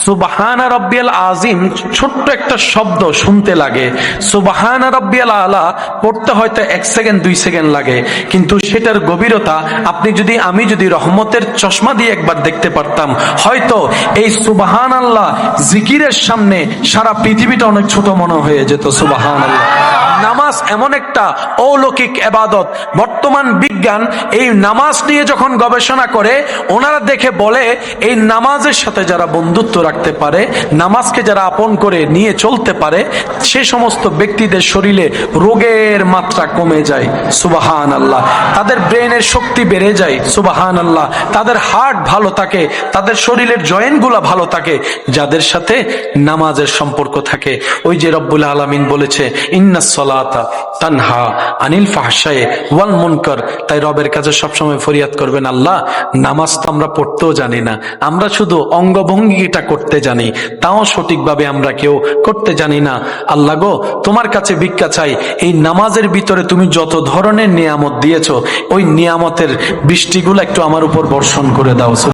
সুবহানা রাব্বিয়াল আযীম ছোট্ট একটা শব্দ শুনতে লাগে, সুবহানা রাব্বিয়াল আলা পড়তে হয়তো 1 সেকেন্ড 2 সেকেন্ড লাগে, কিন্তু সেটার গভীরতা আমি যদি রহমতের চশমা দিয়ে একবার দেখতে পারতাম, হয়তো এই সুবহানাল্লাহ জিকিরের সামনে সারা পৃথিবীটা অনেক ছোট মনে হয়ে যেত। সুবহানাল্লাহ। নামাজ এমন একটা অলৌকিক ইবাদত, বর্তমান বিজ্ঞান এই নামাজ নিয়ে যখন গবেষণা করে, ওনারা দেখে বলে এই নামাজের সাথে যারা বন্ধুত্ব রাখতে পারে, নামাজকে যারা আপন করে নিয়ে চলতে পারে, সে সমস্ত ব্যক্তিদের শরীরে রোগের মাত্রা কমে যায়। সুবহানাল্লাহ। তাদের ব্রেনের শক্তি বেড়ে যায়। সুবহানাল্লাহ। তাদের হার্ট ভালো থাকে, তাদের শরীরের জয়েন্টগুলো ভালো থাকে যাদের সাথে নামাজের সম্পর্ক থাকে। ওই যে রব্বুল আলামিন বলেছে, ইন্নাস সালাতা তানহা আনিল ফাহশাই ওয়াল মুনকার। তাই রবের কাছে সবসময় ফরিয়াদ করবেন, আল্লাহ নামাজ তো আমরা পড়তেও জানি না, আমরা শুধু অঙ্গভঙ্গিটা করতে জানি, তাও সঠিকভাবে আমরা কেউ করতে জানি না। আল্লাহ গো, তোমার কাছে ভিক্ষা চাই, এই নামাজের ভিতরে তুমি যত ধরনের নিয়ামত দিয়েছো, ওই নিয়ামতের বৃষ্টিগুলো একটু আমার উপর বর্ষণ করে দাও।